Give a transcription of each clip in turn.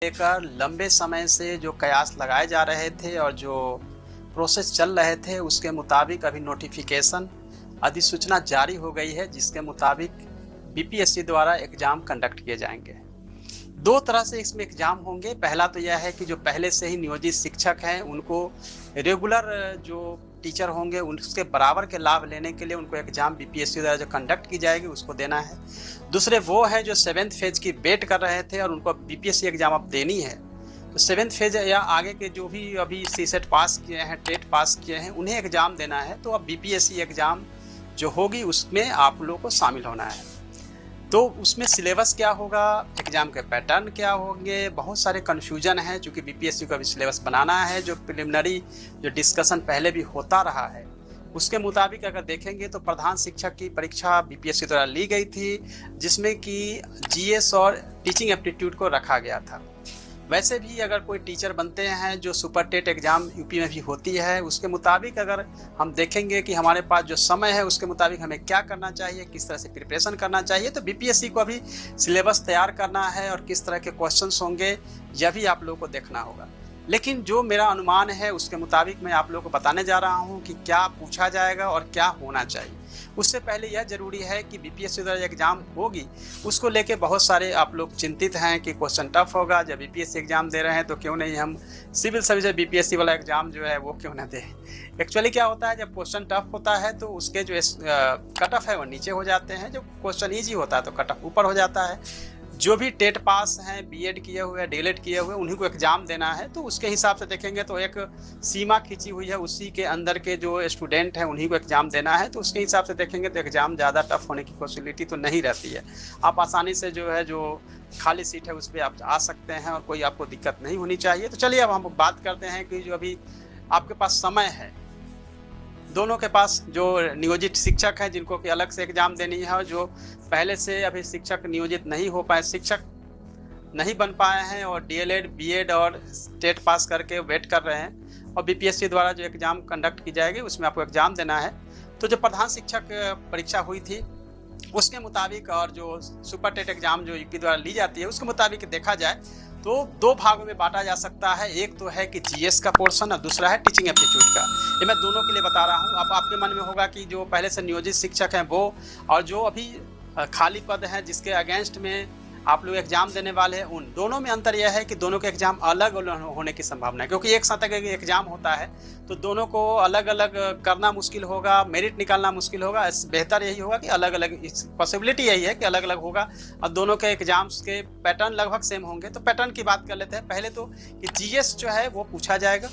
लेकर लंबे समय से जो कयास लगाए जा रहे थे और जो प्रोसेस चल रहे थे उसके मुताबिक अभी नोटिफिकेशन अधिसूचना जारी हो गई है, जिसके मुताबिक बीपीएससी द्वारा एग्ज़ाम कंडक्ट किए जाएंगे। दो तरह से इसमें एग्ज़ाम होंगे। पहला तो यह है कि जो पहले से ही नियोजित शिक्षक हैं उनको रेगुलर जो टीचर होंगे उसके बराबर के लाभ लेने के लिए उनको एग्ज़ाम बीपीएससी द्वारा जो कंडक्ट की जाएगी उसको देना है। दूसरे वो हैं जो 7th फेज की वेट कर रहे थे और उनको बीपीएससी एग्ज़ाम अब देनी है। तो 7th फेज या आगे के जो भी अभी सीसेट पास किए हैं, टेट पास किए हैं, उन्हें एग्ज़ाम देना है। तो अब बीपीएससी एग्ज़ाम जो होगी उसमें आप लोगों को शामिल होना है। तो उसमें सिलेबस क्या होगा, एग्ज़ाम के पैटर्न क्या होंगे, बहुत सारे कन्फ्यूजन है। चूँकि बीपीएससी को अभी सिलेबस बनाना है, जो प्रिलिमिनरी जो डिस्कशन पहले भी होता रहा है उसके मुताबिक अगर देखेंगे तो प्रधान शिक्षक की परीक्षा बीपीएससी द्वारा ली गई थी, जिसमें कि जीएस और टीचिंग एप्टीट्यूड को रखा गया था। वैसे भी अगर कोई टीचर बनते हैं जो सुपर टेट एग्ज़ाम यूपी में भी होती है, उसके मुताबिक अगर हम देखेंगे कि हमारे पास जो समय है उसके मुताबिक हमें क्या करना चाहिए, किस तरह से प्रिपरेशन करना चाहिए, तो बीपीएससी को अभी सिलेबस तैयार करना है और किस तरह के क्वेश्चंस होंगे यह भी आप लोगों को देखना होगा। लेकिन जो मेरा अनुमान है उसके मुताबिक मैं आप लोगों को बताने जा रहा हूँ कि क्या पूछा जाएगा और क्या होना चाहिए। उससे पहले यह जरूरी है कि बीपीएससी द्वारा एग्ज़ाम होगी उसको लेके बहुत सारे आप लोग चिंतित हैं कि क्वेश्चन टफ होगा। जब बीपीएससी एग्ज़ाम दे रहे हैं तो क्यों नहीं हम सिविल सर्विस बीपीएससी वाला एग्ज़ाम जो है वो क्यों ना दें। एक्चुअली क्या होता है, जब क्वेश्चन टफ होता है तो उसके जो कट ऑफ है वो नीचे हो जाते हैं, जब क्वेश्चन ईजी होता है तो कट ऑफ ऊपर हो जाता है। जो भी टेट पास हैं, बीएड किए हुए, डीएलएड किए हुए, उन्हीं को एग्ज़ाम देना है। तो उसके हिसाब से देखेंगे तो एक सीमा खींची हुई है, उसी के अंदर के जो स्टूडेंट हैं उन्हीं को एग्ज़ाम देना है। तो उसके हिसाब से देखेंगे तो एग्ज़ाम ज़्यादा टफ होने की पॉसिबिलिटी तो नहीं रहती है। आप आसानी से जो है जो खाली सीट है उस पर आप आ सकते हैं और कोई आपको दिक्कत नहीं होनी चाहिए। तो चलिए अब हम बात करते हैं कि जो अभी आपके पास समय है, दोनों के पास जो नियोजित शिक्षक हैं जिनको कि अलग से एग्ज़ाम देनी है और जो पहले से अभी शिक्षक नियोजित नहीं हो पाए, शिक्षक नहीं बन पाए हैं और डीएलएड, बीएड और टेट पास करके वेट कर रहे हैं और बीपीएससी द्वारा जो एग्ज़ाम कंडक्ट की जाएगी उसमें आपको एग्ज़ाम देना है। तो जो प्रधान शिक्षक परीक्षा हुई थी उसके मुताबिक और जो सुपर टेट एग्ज़ाम जो यूपी द्वारा ली जाती है उसके मुताबिक देखा जाए तो दो भागों में बांटा जा सकता है। एक तो है कि जीएस का पोर्शन और दूसरा है टीचिंग एप्टीट्यूड का। ये मैं दोनों के लिए बता रहा हूँ। अब आपके मन में होगा कि जो पहले से नियोजित शिक्षक हैं वो और जो अभी खाली पद हैं जिसके अगेंस्ट में आप लोग एग्ज़ाम देने वाले हैं, उन दोनों में अंतर यह है कि दोनों के एग्ज़ाम अलग होने की संभावना है, क्योंकि एक साथ अगर एग्ज़ाम होता है तो दोनों को अलग अलग करना मुश्किल होगा, मेरिट निकालना मुश्किल होगा। बेहतर यही होगा कि अलग अलग, पॉसिबिलिटी यही है कि अलग अलग होगा और दोनों के एग्ज़ाम्स के पैटर्न लगभग सेम होंगे। तो पैटर्न की बात कर लेते हैं पहले तो कि जीएस जो है वो पूछा जाएगा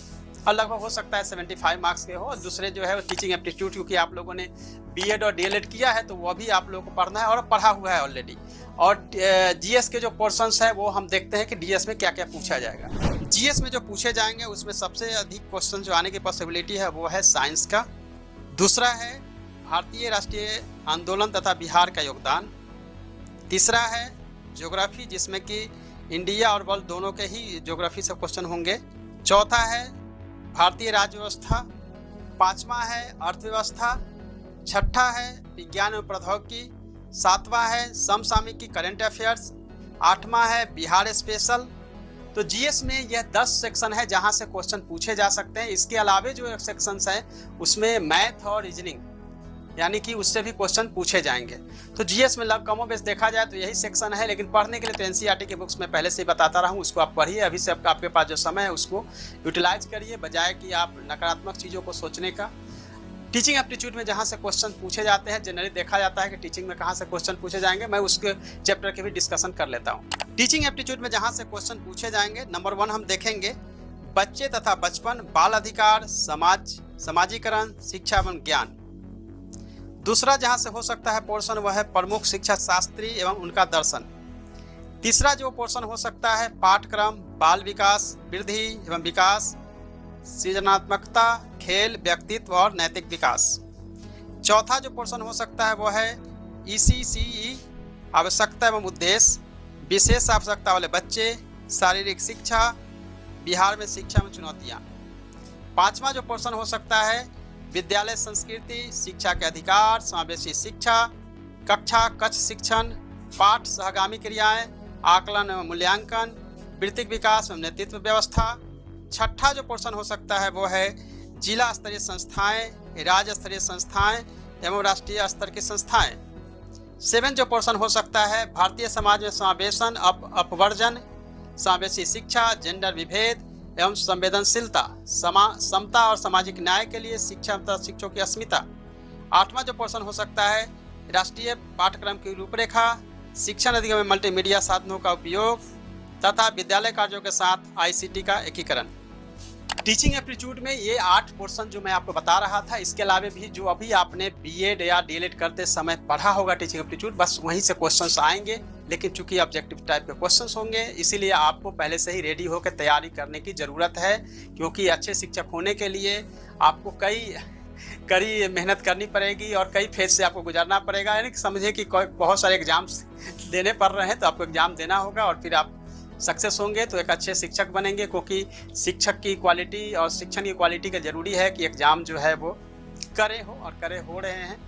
और लगभग हो सकता है 75 मार्क्स के हो। और दूसरे जो है वो टीचिंग एप्टीट्यूड, क्योंकि आप लोगों ने बीएड और डीएलएड किया है तो वो भी आप लोगों को पढ़ना है और पढ़ा हुआ है ऑलरेडी। और जीएस के जो पोर्शंस है वो हम देखते हैं कि डीएस में क्या क्या पूछा जाएगा। जीएस में जो पूछे जाएंगे उसमें सबसे अधिक क्वेश्चन जो आने की पॉसिबिलिटी है वो है साइंस का। दूसरा है भारतीय राष्ट्रीय आंदोलन तथा बिहार का योगदान। तीसरा है ज्योग्राफी, जिसमें कि इंडिया और वर्ल्ड दोनों के ही ज्योग्राफी से क्वेश्चन होंगे। चौथा है भारतीय राज्य व्यवस्था। पाँचवा है अर्थव्यवस्था। छठा है विज्ञान एवं प्रौद्योगिकी। सातवां है समसामयिकी करंट अफेयर्स। आठवां है बिहार स्पेशल। तो जीएस में यह 10 सेक्शन है जहां से क्वेश्चन पूछे जा सकते हैं। इसके अलावे जो सेक्शंस हैं उसमें मैथ और रीजनिंग, यानी कि उससे भी क्वेश्चन पूछे जाएंगे। तो जीएस में कमो बेस देखा जाए तो यही सेक्शन है, लेकिन पढ़ने के लिए तो एनसीईआरटी की बुक्स में पहले से ही बताता रहा हूँ, उसको आप पढ़िए। अभी से आपके पास जो समय है उसको यूटिलाइज करिए, बजाय कि आप नकारात्मक चीज़ों को सोचने का। टीचिंग एप्टीट्यूड में जहाँ से क्वेश्चन पूछे जाते हैं, जनरली देखा जाता है कि टीचिंग में कहाँ से क्वेश्चन पूछे जाएंगे, मैं उसके चैप्टर के भी डिस्कशन कर लेता हूँ। टीचिंग एप्टीट्यूड में जहाँ से क्वेश्चन पूछे जाएंगे, नंबर 1 हम देखेंगे बच्चे तथा बचपन, बाल अधिकार, समाजीकरण, शिक्षा एवं ज्ञान। दूसरा जहाँ से हो सकता है पोर्शन वह है प्रमुख शिक्षा शास्त्री एवं उनका दर्शन। तीसरा जो पोर्शन हो सकता है पाठ्यक्रम, बाल विकास, वृद्धि एवं विकास, सृजनात्मकता, खेल, व्यक्तित्व और नैतिक विकास। चौथा जो पोर्शन हो सकता है वो है ईसीसीई, आवश्यकता एवं उद्देश्य, विशेष आवश्यकता वाले बच्चे, शारीरिक शिक्षा, बिहार में शिक्षा में चुनौतियाँ। पांचवा जो पोर्शन हो सकता है विद्यालय संस्कृति, शिक्षा के अधिकार, समावेशी शिक्षा, कक्षा कक्ष शिक्षण, पाठ सहगामी क्रियाएं, आकलन एवं मूल्यांकन, वृत्तिक विकास एवं नेतृत्व व्यवस्था। छठा जो पोर्शन हो सकता है वो है जिला स्तरीय संस्थाएं, राज्य स्तरीय संस्थाएं एवं राष्ट्रीय स्तर की संस्थाएं। 7 जो पोर्शन हो सकता है भारतीय समाज में समावेशन, अपवर्जन, समावेशी शिक्षा, जेंडर विभेद एवं संवेदनशीलता, समता और सामाजिक न्याय के लिए शिक्षा तथा शिक्षकों की अस्मिता। 8वां जो पोर्शन हो सकता है राष्ट्रीय पाठ्यक्रम की रूपरेखा, शिक्षण अधिगम में मल्टीमीडिया साधनों का उपयोग तथा विद्यालय कार्यों के साथ ICT का एकीकरण। टीचिंग एप्टीट्यूड में ये 8 पोर्शन जो मैं आपको बता रहा था, इसके अलावा भी जो अभी आपने BEd या DLED करते समय पढ़ा होगा टीचिंग एप्टीट्यूड, बस वहीं से क्वेश्चंस आएंगे, लेकिन चूंकि ऑब्जेक्टिव टाइप के क्वेश्चंस होंगे इसीलिए आपको पहले से ही रेडी होकर तैयारी करने की ज़रूरत है, क्योंकि अच्छे शिक्षक होने के लिए आपको कड़ी मेहनत करनी पड़ेगी और कई फेज से आपको गुजरना पड़ेगा। यानी समझिए कि बहुत सारे एग्जाम्स देने पड़ रहे हैं, तो आपको एग्ज़ाम देना होगा और फिर आप सक्सेस होंगे तो एक अच्छे शिक्षक बनेंगे, क्योंकि शिक्षक की क्वालिटी और शिक्षण की क्वालिटी का ज़रूरी है कि एग्ज़ाम जो है वो करे हो रहे हैं।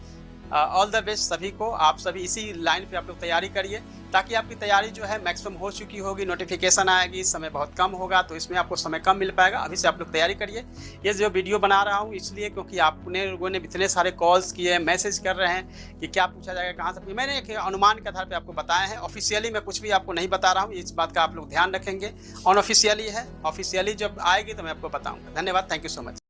ऑल द बेस्ट सभी को। आप सभी इसी लाइन पे आप लोग तैयारी करिए ताकि आपकी तैयारी जो है मैक्सिमम हो चुकी होगी, नोटिफिकेशन आएगी, समय बहुत कम होगा तो इसमें आपको समय कम मिल पाएगा। अभी से आप लोग तैयारी करिए। ये जो वीडियो बना रहा हूँ इसलिए क्योंकि आपने लोगों ने इतने सारे कॉल्स किए, मैसेज कर रहे हैं कि क्या पूछा जाएगा, कहाँ से। मैंने एक अनुमान के आधार पर आपको बताया है, ऑफिशियली मैं कुछ भी आपको नहीं बता रहा हूँ, इस बात का आप लोग ध्यान रखेंगे। अनऑफिशियली है, ऑफिशियली जब आएगी तो मैं आपको बताऊँगा। धन्यवाद, थैंक यू सो मच।